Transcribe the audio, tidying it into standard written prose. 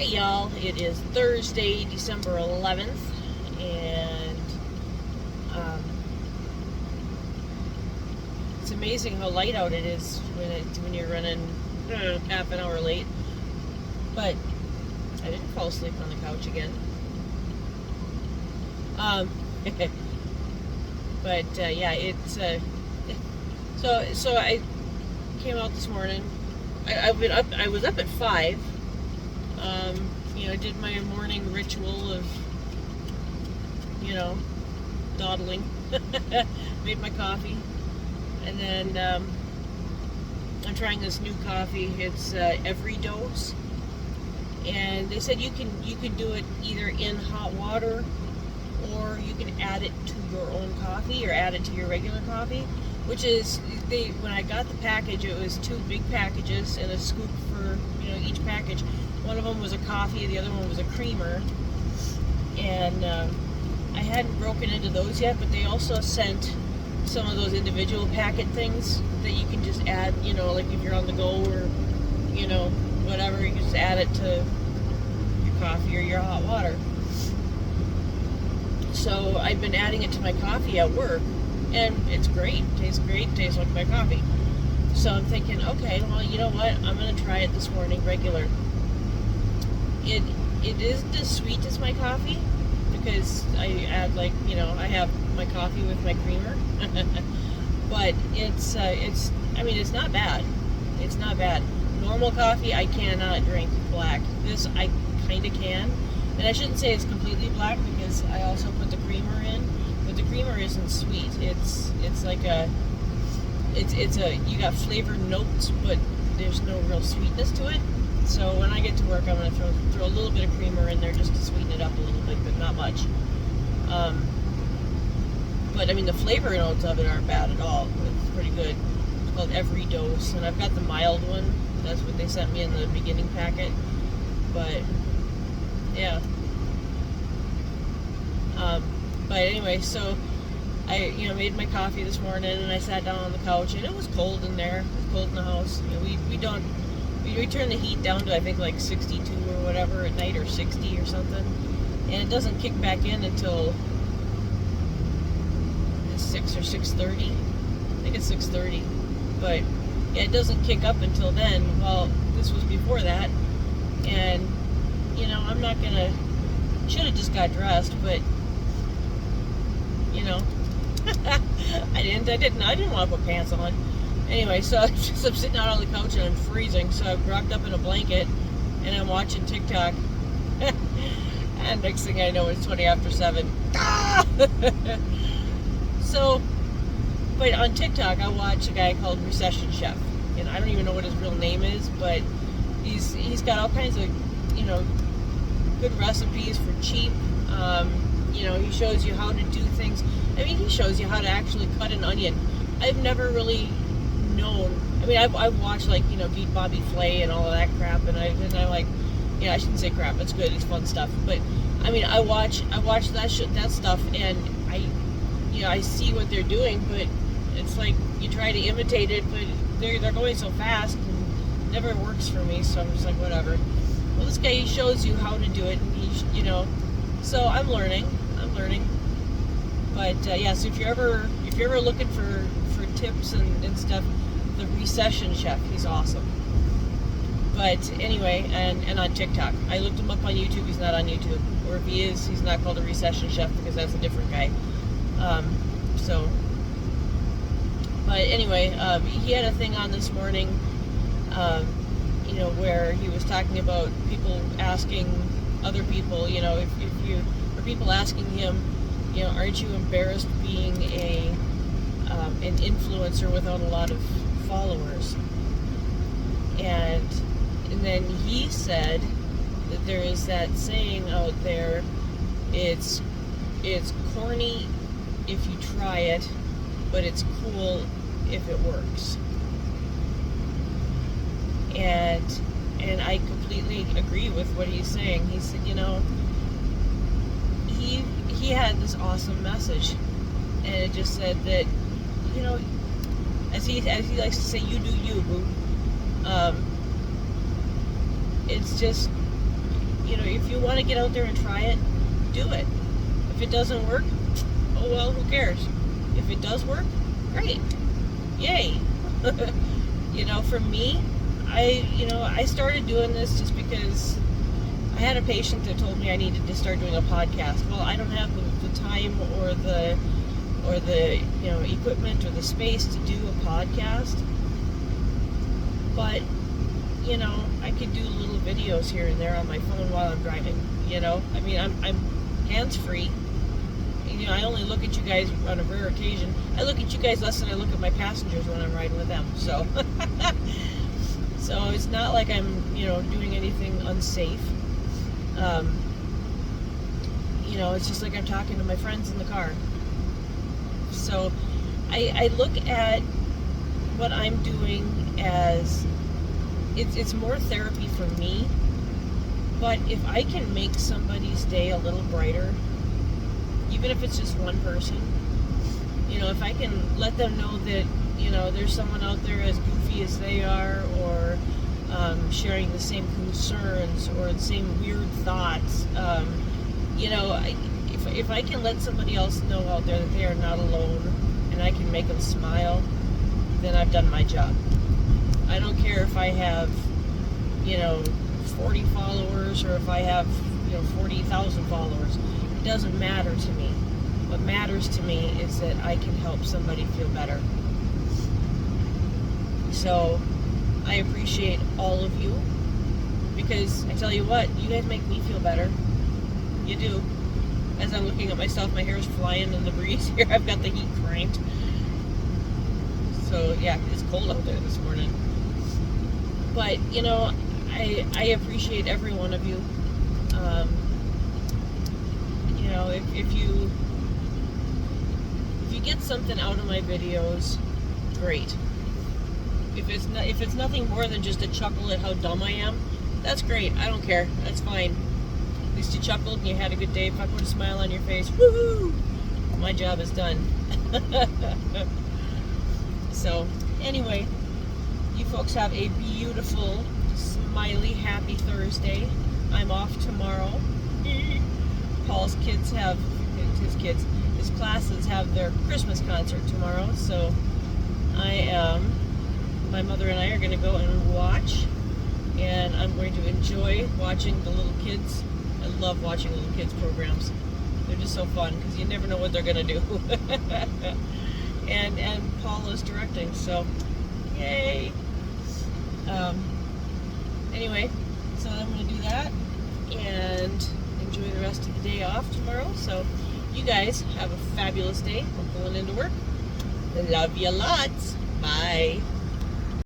Hey y'all, it is Thursday, December 11th, and um, it's amazing how light out it is when you're running half an hour late. But I didn't fall asleep on the couch again. But yeah, it's so I came out this morning. I was up at 5. Did my morning ritual of, dawdling. Made my coffee. And then I'm trying this new coffee. It's Every Dose. And they said you can do it either in hot water or you can add it to your own coffee or add it to your regular coffee. Which is, when I got the package, it was 2 big packages and a scoop for each package. One of them was a coffee, the other one was a creamer, and I hadn't broken into those yet, but they also sent some of those individual packet things that you can just add, like if you're on the go or, whatever, you can just add it to your coffee or your hot water. So I've been adding it to my coffee at work, and it's great, tastes like my coffee. So I'm thinking, okay, well, you know what, I'm going to try it this morning regular. It isn't as sweet as my coffee because I add I have my coffee with my creamer. But it's not bad. It's not bad. Normal coffee I cannot drink black. This I kind of can. And I shouldn't say it's completely black because I also put the creamer in, but the creamer isn't sweet. It's like you got flavored notes, but there's no real sweetness to it. So when I get to work, I'm going to throw a little bit of creamer in there just to sweeten it up a little bit, but not much. But I mean, the flavor notes of it aren't bad at all. It's pretty good. It's called Every Dose, and I've got the mild one. That's what they sent me in the beginning packet. But yeah. But anyway, so I made my coffee this morning, and I sat down on the couch, and it was cold in there. It was cold in the house. We turn the heat down to I think like 62 or whatever at night, or 60 or something, and it doesn't kick back in until 6 or 6:30. I think it's 6:30, but yeah, it doesn't kick up until then. Well, this was before that, and I'm not gonna. Should have just got dressed, but I didn't want to put pants on. Anyway, so I'm sitting out on the couch and I'm freezing, so I've wrapped up in a blanket and I'm watching TikTok. And next thing I know, it's 20 after 7. Ah! So, but on TikTok, I watch a guy called Recession Chef, and I don't even know what his real name is, but he's got all kinds of good recipes for cheap. He shows you how to do things. I mean, he shows you how to actually cut an onion. I've never really known. I mean, I've watched Beat Bobby Flay and all of that crap, and I like, I shouldn't say crap. It's good. It's fun stuff. But I mean, I watch that stuff, and I see what they're doing, but it's like you try to imitate it, but they're going so fast, and it never works for me. So I'm just like, whatever. Well, this guy, he shows you how to do it, and so I'm learning. But yeah, so if you're ever looking for tips and stuff, the Recession Chef, he's awesome. But anyway, and on TikTok, I looked him up on YouTube. He's not on YouTube, or if he is, he's not called a Recession Chef because that's a different guy. But anyway, he had a thing on this morning, where he was talking about people asking other people, or people asking him, aren't you embarrassed being an influencer without a lot of followers? And then he said that there is that saying out there, it's corny if you try it, but it's cool if it works. And I completely agree with what he's saying. He said, he had this awesome message, and it just said that, as he likes to say, you do you, boo. It's just, if you want to get out there and try it, do it. If it doesn't work, oh well, who cares? If it does work, great. Yay. For me, I started doing this just because I had a patient that told me I needed to start doing a podcast. Well, I don't have the time or the equipment or the space to do a podcast. But, I could do little videos here and there on my phone while I'm driving, I'm hands-free. I only look at you guys on a rare occasion. I look at you guys less than I look at my passengers when I'm riding with them. So, so it's not like I'm, doing anything unsafe. It's just like I'm talking to my friends in the car. So, I look at what I'm doing as it's more therapy for me. But if I can make somebody's day a little brighter, even if it's just one person, if I can let them know that, there's someone out there as goofy as they are, or sharing the same concerns or the same weird thoughts, if I can let somebody else know out there that they are not alone and I can make them smile, then I've done my job. I don't care if I have, 40 followers or if I have, 40,000 followers. It doesn't matter to me. What matters to me is that I can help somebody feel better. So I appreciate all of you, because I tell you what, you guys make me feel better. You do. As I'm looking at myself, my hair is flying in the breeze here. I've got the heat cranked. So yeah, it's cold out there this morning. But I appreciate every one of you. If you get something out of my videos, great. If it's nothing more than just a chuckle at how dumb I am, that's great. I don't care. That's fine. At least you chuckled and you had a good day. If I put a smile on your face, woohoo! My job is done. So, anyway, you folks have a beautiful, smiley, happy Thursday. I'm off tomorrow. Paul's his classes have their Christmas concert tomorrow, so my mother and I are going to go and watch, and I'm going to enjoy watching the little kids. I love watching little kids programs. They're just so fun, because you never know what they're going to do. and Paul is directing, so yay. Anyway, so I'm going to do that and enjoy the rest of the day off tomorrow. So you guys have a fabulous day. I'm going into work. Love you lots. Bye.